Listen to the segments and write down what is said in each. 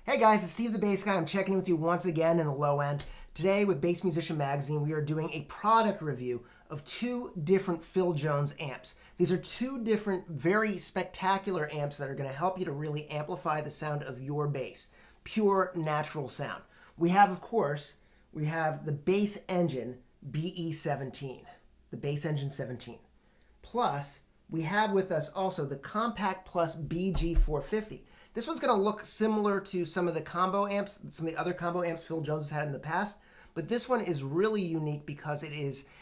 Hey guys, it's Steve the Bass Guy. I'm checking in with you once again in the low end. Today with Bass Musician Magazine, we are doing a product review of two different Phil Jones amps. These are two different, very spectacular amps that are going to help you to really amplify the sound of your bass. Pure, natural sound. We have, of course, the Bass Engine BE17, the Bass Engine 17. Plus, we have with us also the Compact Plus BG450. This one's going to look similar to some of the combo amps, some of the other combo amps Phil Jones has had in the past, but this one is really unique because it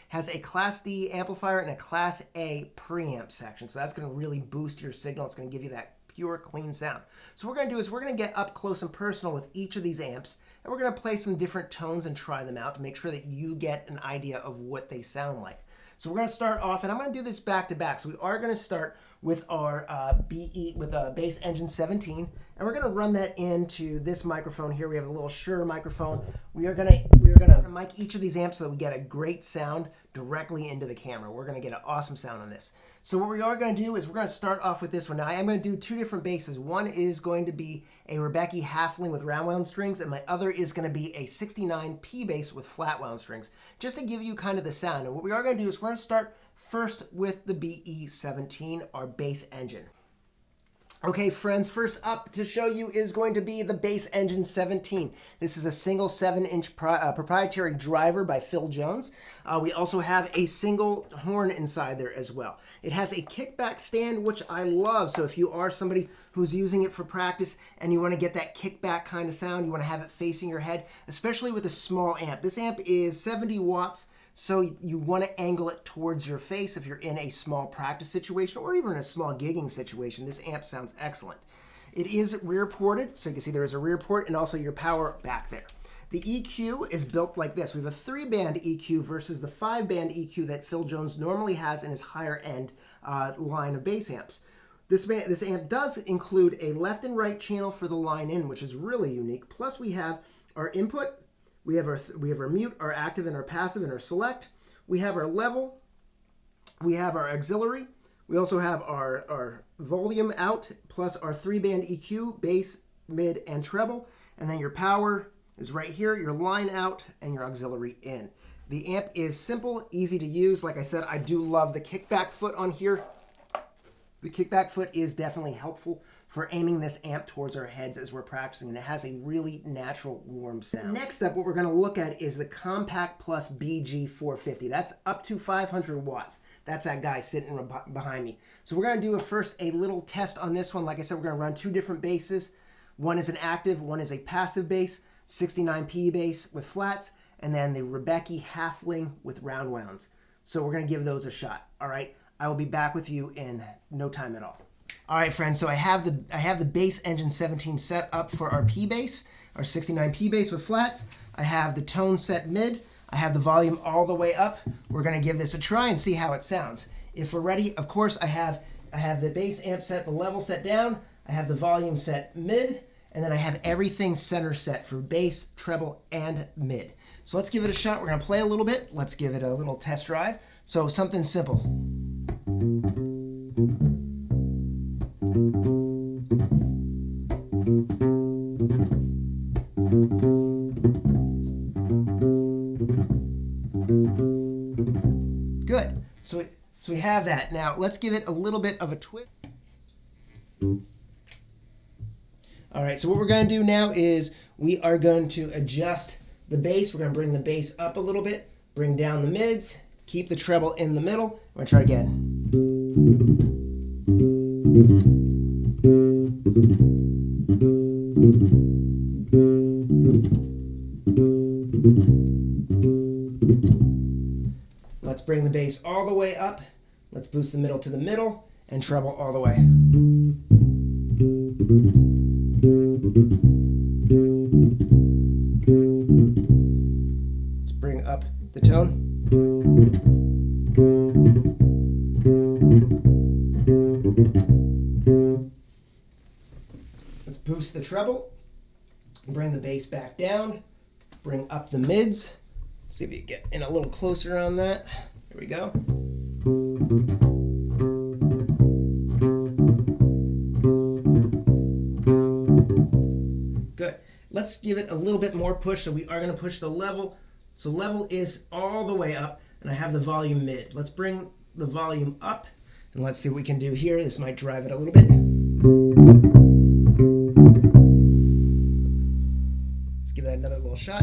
has a Class D amplifier and a Class A preamp section. So that's going to really boost your signal. It's going to give you that pure, clean sound. So what we're going to do is we're going to get up close and personal with each of these amps, and we're going to play some different tones and try them out to make sure that you get an idea of what they sound like. So we're going to start off, and I'm going to do this back to back. So we are going to start with our Bass Engine 17, and we're going to run that into this microphone here. We have a little Shure microphone. We're going to mic each of these amps so that we get a great sound directly into the camera. We're going to get an awesome sound on this. So what we are going to do is we're going to start off with this one. Now I am going to do two different basses. One is going to be a Rebecca Halfling with round wound strings, and my other is going to be a 69 P bass with flat wound strings, just to give you kind of the sound. And what we are going to do is we're going to start first with the BE17, our Bass Engine. Okay, friends, first up to show you is going to be the Bass Engine 17. This is a single 7-inch proprietary driver by Phil Jones. We also have a single horn inside there as well. It has a kickback stand, which I love. So if you are somebody who's using it for practice and you want to get that kickback kind of sound, you want to have it facing your head, especially with a small amp. This amp is 70 watts. So you want to angle it towards your face if you're in a small practice situation or even in a small gigging situation. This amp sounds excellent. It is rear ported, so you can see there is a rear port and also your power back there. The EQ is built like this. We have a 3-band EQ versus the 5-band EQ that Phil Jones normally has in his higher end line of bass amps. This amp does include a left and right channel for the line in, which is really unique. Plus we have our input. We have our mute, our active, and our passive, and our select. We have our level. We have our auxiliary. We also have our volume out, plus our 3-band EQ, bass, mid, and treble. And then your power is right here, your line out, and your auxiliary in. The amp is simple, easy to use. Like I said, I do love the kickback foot on here. The kickback foot is definitely helpful for aiming this amp towards our heads as we're practicing, and it has a really natural, warm sound. Next up, what we're going to look at is the Compact Plus BG450. That's up to 500 watts. That's that guy sitting behind me. So we're going to do first a little test on this one. Like I said, we're going to run two different basses. One is an active, one is a passive bass, 69P bass with flats, and then the Rebecca Halfling with round wounds. So we're going to give those a shot, all right? I will be back with you in no time at all. All right, friends, so I have the Bass Engine 17 set up for our P bass, our 69 P bass with flats. I have the tone set mid. I have the volume all the way up. We're going to give this a try and see how it sounds. If we're ready, of course, I have the bass amp set, the level set down. I have the volume set mid, and then I have everything center set for bass, treble, and mid. So let's give it a shot. We're going to play a little bit. Let's give it a little test drive. So something simple. Good. So we have that. Now let's give it a little bit of a twist. All right, so what we're going to do now is we are going to adjust the bass. We're going to bring the bass up a little bit, bring down the mids, keep the treble in the middle. We're going to try again. Let's bring the bass all the way up. Let's boost the middle to the middle and treble all the way. Let's bring up the tone. Let's boost the treble. Bring the bass back down. Bring up the mids. See if you get in a little closer on that. Here we go. Good. Let's give it a little bit more push. So we are going to push the level. So level is all the way up, and I have the volume mid. Let's bring the volume up, and let's see what we can do here. This might drive it a little bit. Let's give that another little shot.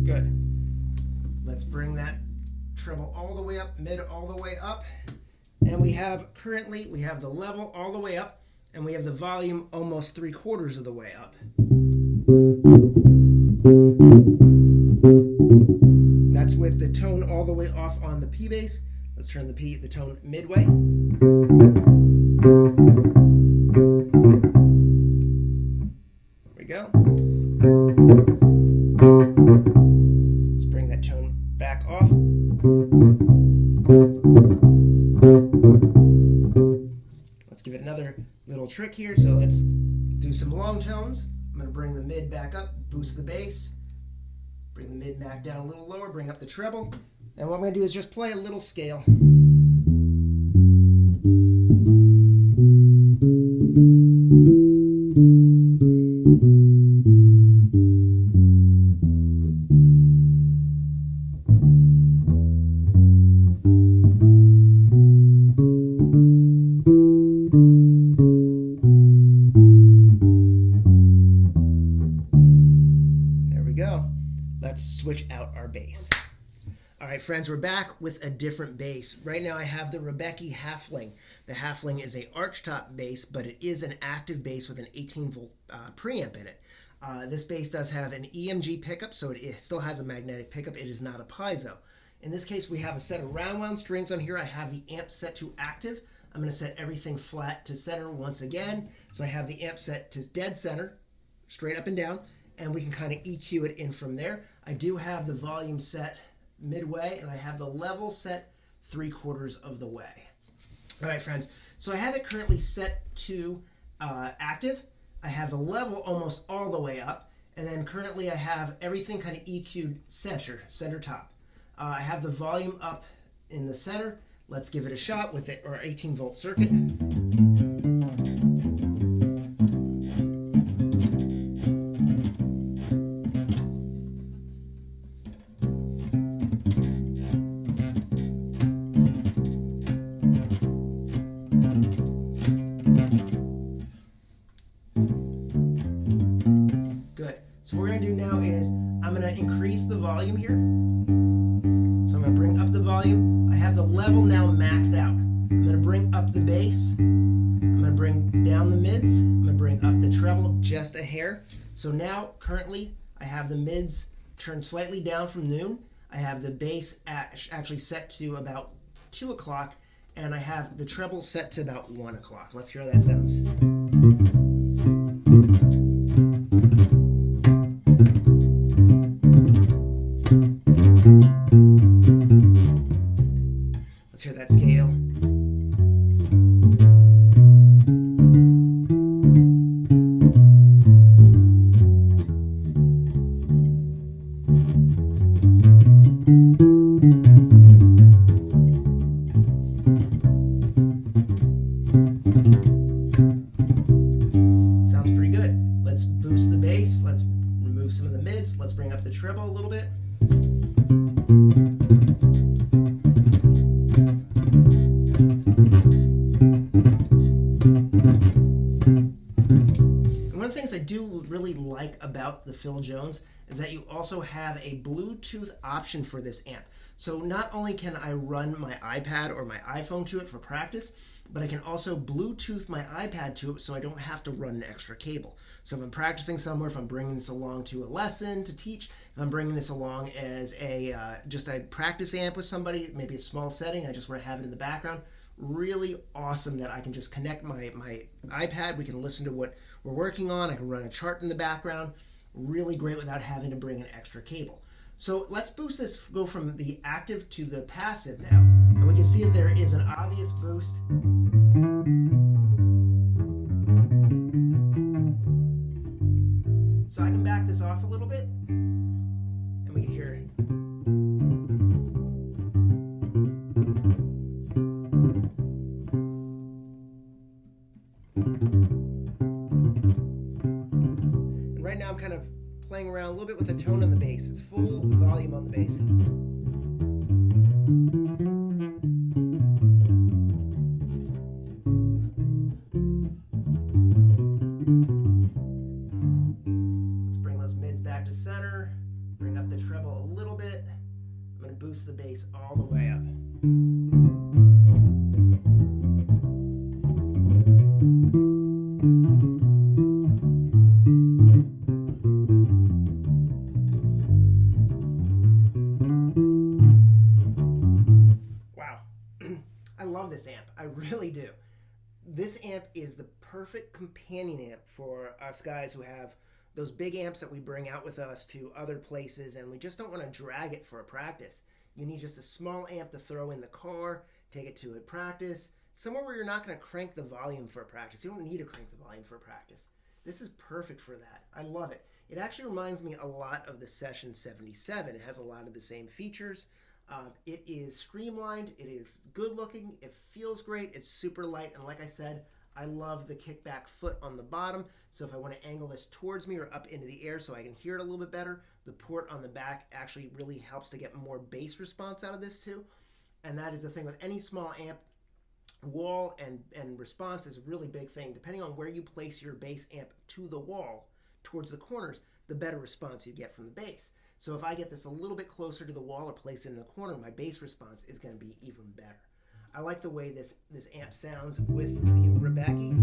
Good. Let's bring that treble all the way up, mid all the way up. And we have the level all the way up, and we have the volume almost 3/4 of the way up. That's with the tone all the way off on the P bass. Let's turn the tone midway. There we go. Let's bring that tone back off. Let's give it another little trick here. So let's do some long tones. I'm going to bring the mid back up, boost the bass, bring the mid back down a little lower, bring up the treble. And what I'm going to do is just play a little scale. Let's switch out our bass. All right, friends, we're back with a different bass. Right now I have the Rebecki Halfling. The Halfling is a archtop bass, but it is an active bass with an 18-volt preamp in it. This bass does have an EMG pickup, so it still has a magnetic pickup. It is not a piezo. In this case, we have a set of round wound strings on here. I have the amp set to active. I'm going to set everything flat to center once again. So I have the amp set to dead center, straight up and down, and we can kind of EQ it in from there. I do have the volume set midway, and I have the level set 3/4 of the way. All right, friends, so I have it currently set to active. I have the level almost all the way up, and then currently I have everything kind of EQ'd center top. I have the volume up in the center. Let's give it a shot with our 18-volt circuit. So what we're going to do now is I'm going to increase the volume here. So I'm going to bring up the volume. I have the level now maxed out. I'm going to bring up the bass. I'm going to bring down the mids. I'm going to bring up the treble just a hair. So now currently I have the mids turned slightly down from noon. I have the bass actually set to about 2 o'clock, and I have the treble set to about 1 o'clock. Let's hear how that sounds. Let's hear that scale. Sounds pretty good. Let's boost the bass. Let's remove some of the mids. Let's bring up the treble a little bit. I do really like about the Phil Jones is that you also have a Bluetooth option for this amp. So not only can I run my iPad or my iPhone to it for practice, but I can also Bluetooth my iPad to it so I don't have to run an extra cable. So if I'm practicing somewhere, if I'm bringing this along to a lesson to teach, if I'm bringing this along as just a practice amp with somebody, maybe a small setting, I just want to have it in the background, really awesome that I can just connect my iPad. We can listen to what we're working on. I can run a chart in the background. Really great without having to bring an extra cable. So let's boost this, go from the active to the passive now. And we can see that there is an obvious boost. So I can back this off a little bit, and we can hear it. kind of playing around a little bit with the tone on the bass. It's full volume on the bass. Let's bring those mids back to center. Bring up the treble a little bit. I'm going to boost the bass all the way up. Wow. I love this amp. I really do. This amp is the perfect companion amp for us guys who have those big amps that we bring out with us to other places and we just don't want to drag it for a practice. You need just a small amp to throw in the car, take it to a practice, somewhere where you're not going to crank the volume for a practice. You don't need to crank the volume for a practice. This is perfect for that. I love it. It actually reminds me a lot of the Session 77. It has a lot of the same features. It is streamlined, it is good looking, it feels great, it's super light, and like I said, I love the kickback foot on the bottom, so if I want to angle this towards me or up into the air so I can hear it a little bit better, the port on the back actually really helps to get more bass response out of this too. And that is the thing with any small amp, wall and response is a really big thing. Depending on where you place your bass amp to the wall, towards the corners, the better response you get from the bass. So if I get this a little bit closer to the wall or place it in the corner, my bass response is going to be even better. I like the way this amp sounds with the Rebecca.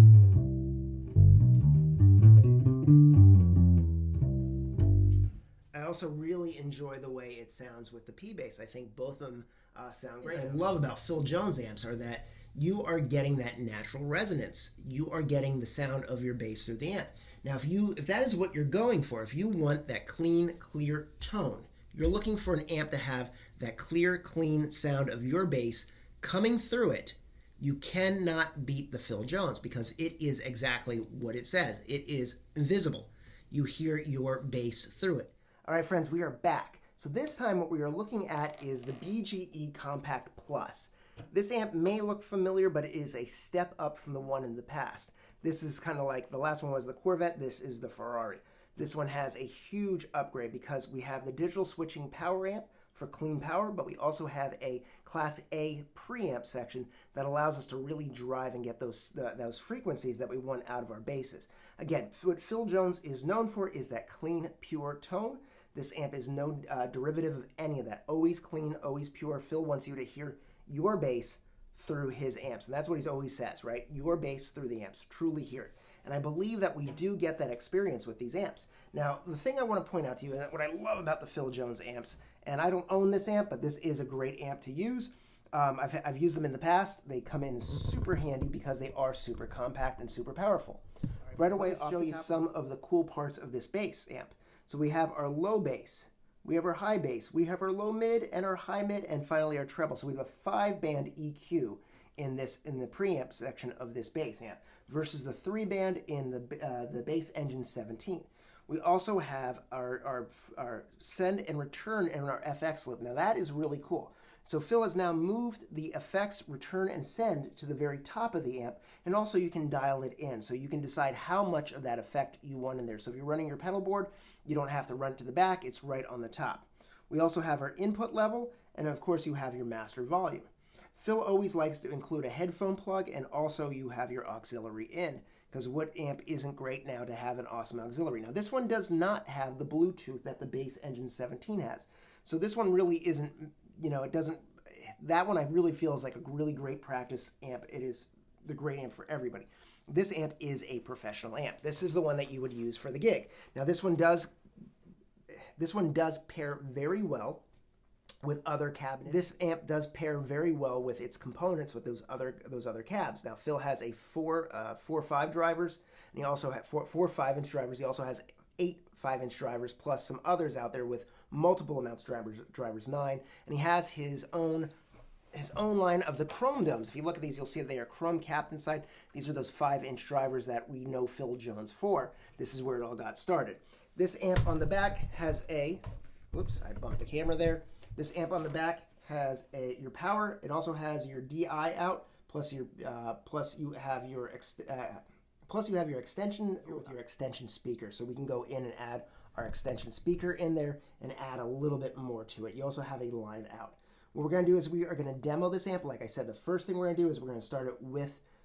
I also really enjoy the way it sounds with the P-Bass. I think both of them sound great. What I love about Phil Jones amps are that you are getting that natural resonance. You are getting the sound of your bass through the amp. Now, if that is what you're going for, if you want that clean, clear tone, you're looking for an amp to have that clear, clean sound of your bass coming through it, you cannot beat the Phil Jones because it is exactly what it says. It is invisible. You hear your bass through it. All right, friends, we are back. So this time what we are looking at is the BGE Compact Plus. This amp may look familiar, but it is a step up from the one in the past. This is kind of like the last one was the Corvette. This is the Ferrari. This one has a huge upgrade because we have the digital switching power amp for clean power, but we also have a Class A preamp section that allows us to really drive and get those frequencies that we want out of our basses. Again, what Phil Jones is known for is that clean, pure tone. This amp is no derivative of any of that. Always clean, always pure. Phil wants you to hear your bass through his amps, and that's what he always says, right? Your bass through the amps, truly hear it. And I believe that we do get that experience with these amps. Now, the thing I want to point out to you, and what I love about the Phil Jones amps, and I don't own this amp, but this is a great amp to use. I've used them in the past. They come in super handy because they are super compact and super powerful. Right away, I'll show you some of the cool parts of this bass amp. So we have our low bass, we have our high bass, we have our low mid and our high mid, and finally our treble. So we have a 5-band EQ in the preamp section of this bass amp versus the 3-band in the Bass Engine 17. We also have our send and return in our FX loop. Now that is really cool. So Phil has now moved the effects return and send to the very top of the amp, and also you can dial it in. So you can decide how much of that effect you want in there. So if you're running your pedal board, you don't have to run it to the back, it's right on the top. We also have our input level, and of course you have your master volume. Phil always likes to include a headphone plug, and also you have your auxiliary in, because what amp isn't great now to have an awesome auxiliary? Now this one does not have the Bluetooth that the Bass Engine 17 has. So this one really isn't, it doesn't, that one I really feel is like a really great practice amp. It is the great amp for everybody. This amp is a professional amp. This is the one that you would use for the gig. Now this one does pair very well with other cabinets. This amp does pair very well with its components with those other cabs. Now Phil has a 4.5 drivers, and he also has four 5-inch drivers. He also has 8 5-inch drivers plus some others out there with multiple amounts of drivers 9, and he has his own line of the chrome domes. If you look at these, you'll see that they are chrome capped inside. These are those 5-inch drivers that we know Phil Jones for. This is where it all got started. This amp on the back has a, whoops, I bumped the camera there. This amp on the back has your power. It also has your DI out, plus you have your Plus you have your extension with your extension speaker, so we can go in and add our extension speaker in there and add a little bit more to it. You also have a line out. What we're going to do is we are going to demo this amp. Like I said, the first thing we're going to do is we're going to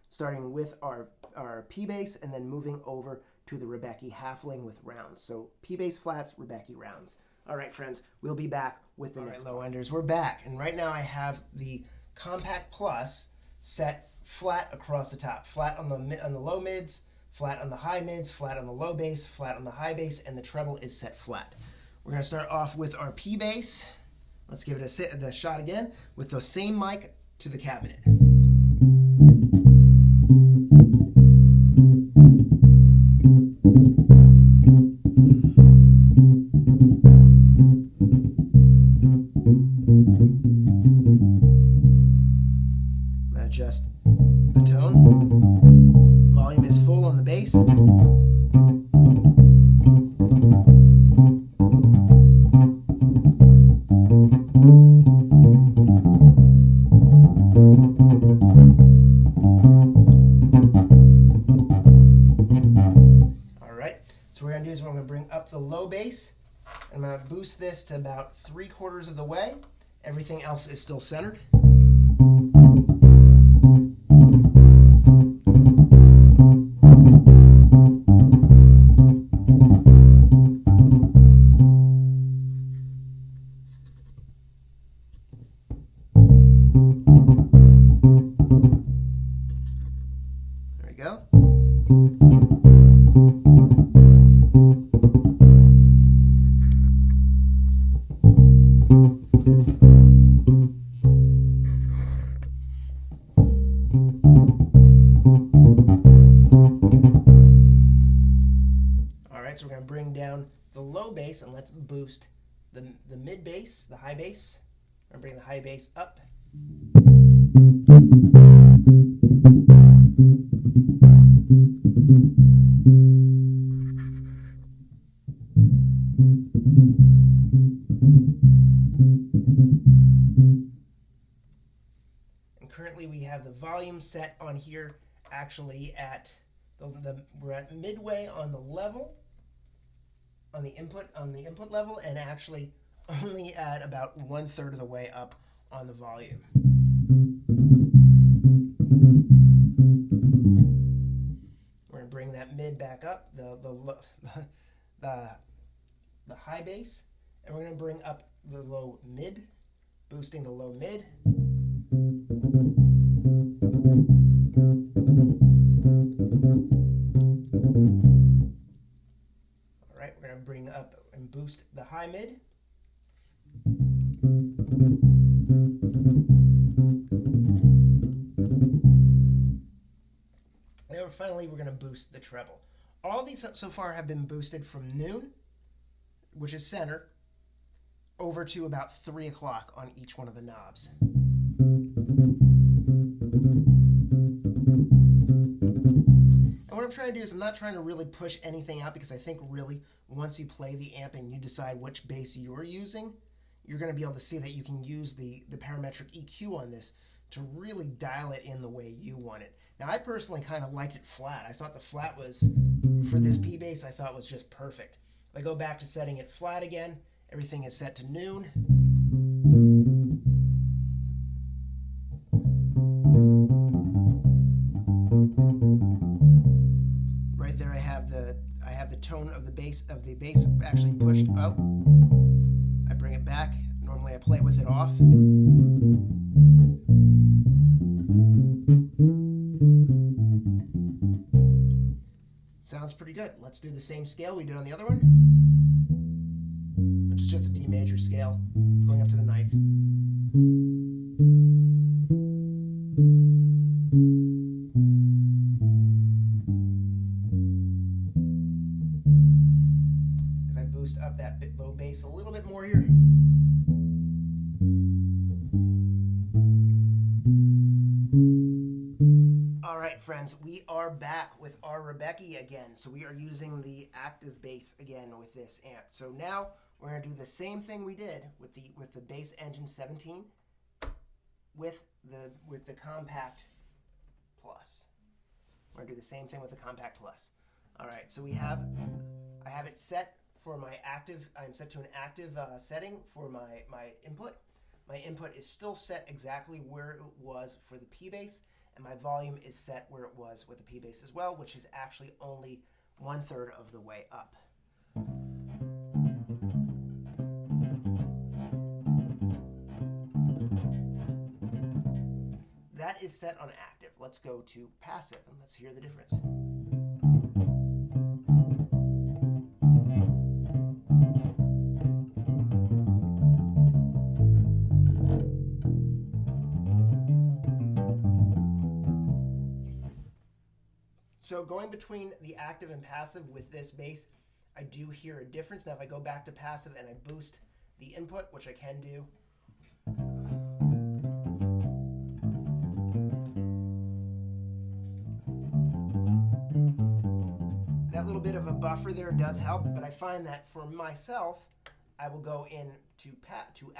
starting with our P-Bass and then moving over to the Rebecca Halfling with rounds. So P-Bass flats, Rebecca rounds. All right, friends, we'll be back with the next low enders. We're back, and right now I have the Compact Plus set flat across the top, flat on the low mids, flat on the high mids, flat on the low bass, flat on the high bass, and the treble is set flat. We're going to start off with our P-Bass. Let's give it a shot again with the same mic to the cabinet. Adjust the tone. Volume is full on the bass. All right, so what we're going to do is we're going to bring up the low bass. I'm going to boost this to about 3/4 of the way. Everything else is still centered. There we go. Alright, so we're going to bring down the low bass and let's boost the mid bass, the high bass. We're going to bring the high bass up. And currently we have the volume set on here actually at we're at midway on the level, on the input level, and actually only at about 1/3 of the way up on the volume. We're going to bring that mid back up, the high bass, and we're going to bring up the low mid, boosting the low mid. All right, we're going to bring up and boost the high mid. And finally, we're going to boost the treble. All of these so far have been boosted from noon, which is center, over to about 3 o'clock on each one of the knobs. And what I'm trying to do is I'm not trying to really push anything out, because I think really once you play the amp and you decide which bass you're using, you're going to be able to see that you can use the parametric EQ on this to really dial it in the way you want it. Now, I personally kind of liked it flat. I thought the flat was, for this P-Bass, I thought was just perfect. If I go back to setting it flat again, everything is set to noon. Right there I have the tone of the bass actually pushed up. I bring it back. Normally I play with it off. Sounds pretty good. Let's do the same scale we did on the other one, which is just a D major scale, going up to the ninth. If I boost up that low bass a little bit more here. Friends, we are back with our Rebecca again. So we are using the active bass again with this amp. So now we're going to do the same thing we did with the Bass Engine 17 with the Compact Plus. We're going to the same thing with the Compact Plus. All right, so I have it set for my active, I'm set to an active setting for my input. My input is still set exactly where it was for the P-Bass, and my volume is set where it was with the P-Bass as well, which is actually only 1/3 of the way up. That is set on active. Let's go to passive and let's hear the difference. So going between the active and passive with this bass, I do hear a difference. Now if I go back to passive and I boost the input, which I can do, that little bit of a buffer there does help, but I find that for myself, I will go into passive,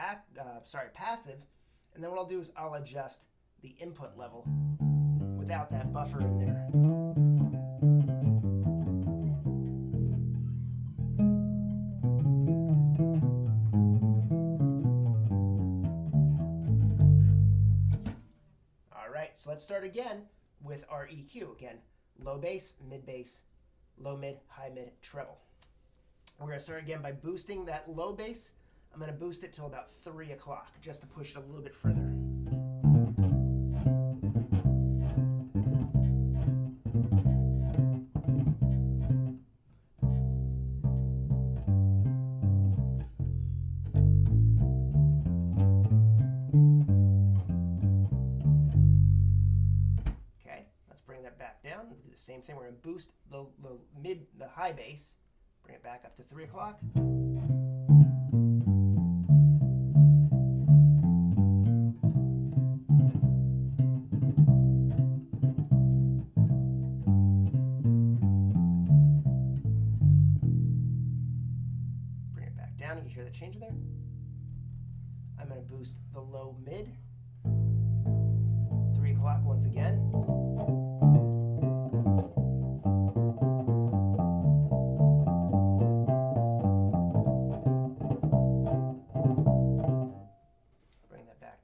and then what I'll do is I'll adjust the input level without that buffer in there. All right, so let's start again with our EQ. Again, low bass, low mid, high mid, treble. We're going to start again by boosting that low bass. I'm going to boost it till about 3 o'clock just to push it a little bit further. Okay, let's bring that back down. Do the same thing. We're going to boost the high bass. Bring it back up to 3 o'clock. Bring it back down. You hear that change there? I'm going to boost the low mid. 3 o'clock once again.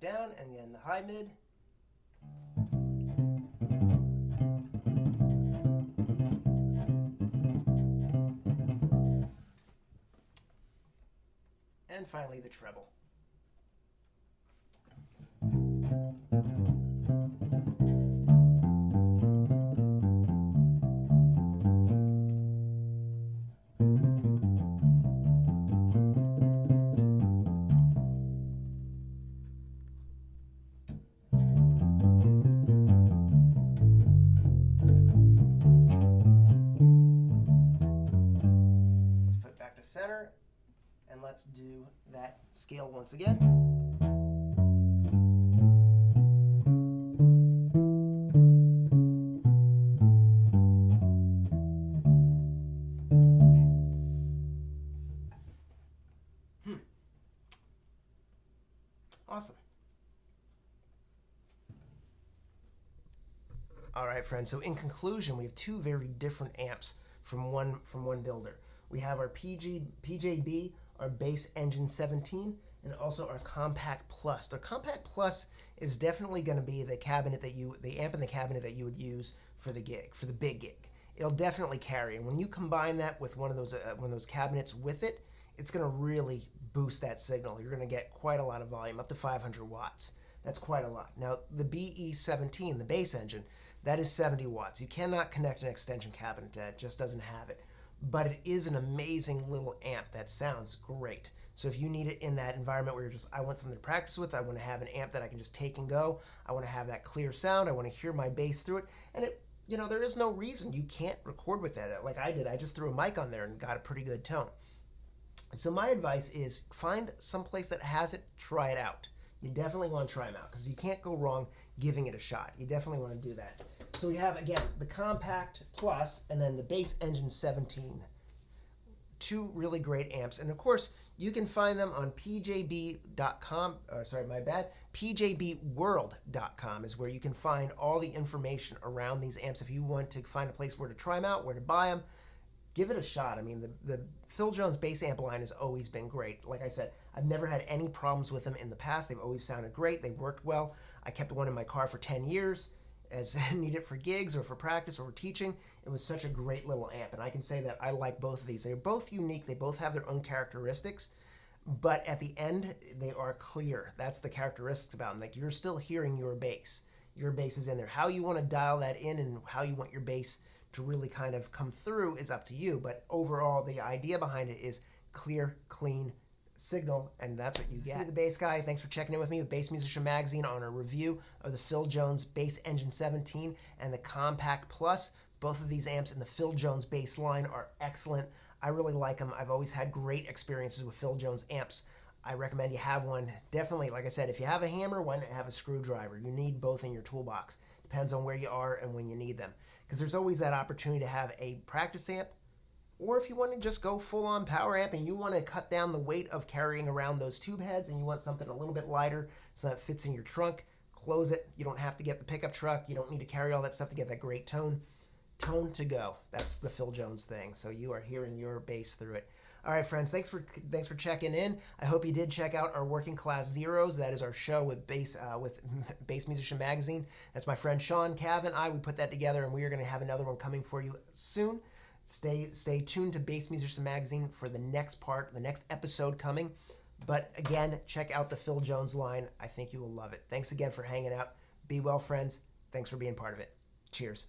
Down, and then the high mid. And finally the treble. Center, and let's do that scale once again. Awesome. All right, friends, so in conclusion, we have two very different amps from one builder. We have our PJB, our Bass Engine 17, and also our Compact Plus. The Compact Plus is definitely going to be the amp in the cabinet that you would use for the gig, for the big gig. It'll definitely carry, and when you combine that with one of those cabinets with it, it's going to really boost that signal. You're going to get quite a lot of volume, up to 500 watts. That's quite a lot. Now, the BE17, the Bass Engine, that is 70 watts. You cannot connect an extension cabinet to that. It just doesn't have it. But it is an amazing little amp that sounds great. So if you need it in that environment where I want something to practice with, I want to have an amp that I can just take and go, I want to have that clear sound, I want to hear my bass through it, and there is no reason you can't record with that like I did. I just threw a mic on there and got a pretty good tone. So my advice is find some place that has it, try it out. You definitely want to try them out because you can't go wrong giving it a shot. You definitely want to do that. So we have, again, the Compact Plus and then the Bass Engine 17. Two really great amps. And of course, you can find them on pjb.com, pjbworld.com is where you can find all the information around these amps. If you want to find a place where to try them out, where to buy them, give it a shot. I mean, the Phil Jones bass amp line has always been great. Like I said, I've never had any problems with them in the past. They've always sounded great. They worked well. I kept one in my car for 10 years as I need it for gigs or for practice or for teaching. It was such a great little amp, and I can say that I like both of these. They're both unique. They both have their own characteristics, but at the end, they are clear. That's the characteristics about them. Like, you're still hearing your bass. Your bass is in there. How you want to dial that in and how you want your bass to really kind of come through is up to you. But overall, the idea behind it is clear, clean signal, and that's what you get. Steve the Bass Guy, thanks for checking in with me with Bass Musician Magazine on a review of the Phil Jones Bass Engine 17 and the Compact Plus. Both of these amps in the Phil Jones bass line are excellent. I really like them. I've always had great experiences with Phil Jones amps. I recommend you have one. Definitely, like I said, if you have a hammer, why not have a screwdriver? You need both in your toolbox. Depends on where you are and when you need them. Because there's always that opportunity to have a practice amp, or if you want to just go full-on power amp and you want to cut down the weight of carrying around those tube heads and you want something a little bit lighter so that it fits in your trunk, close it. You don't have to get the pickup truck. You don't need to carry all that stuff to get that great tone. Tone to go. That's the Phil Jones thing. So you are hearing your bass through it. All right, friends, thanks for checking in. I hope you did check out our Working Class Zeros. That is our show with Bass Musician Magazine. That's my friend Sean Cav and I. We put that together, and we are going to have another one coming for you soon. Stay tuned to Bass Musician Magazine for the next part, the next episode coming. But again, check out the Phil Jones line. I think you will love it. Thanks again for hanging out. Be well, friends. Thanks for being part of it. Cheers.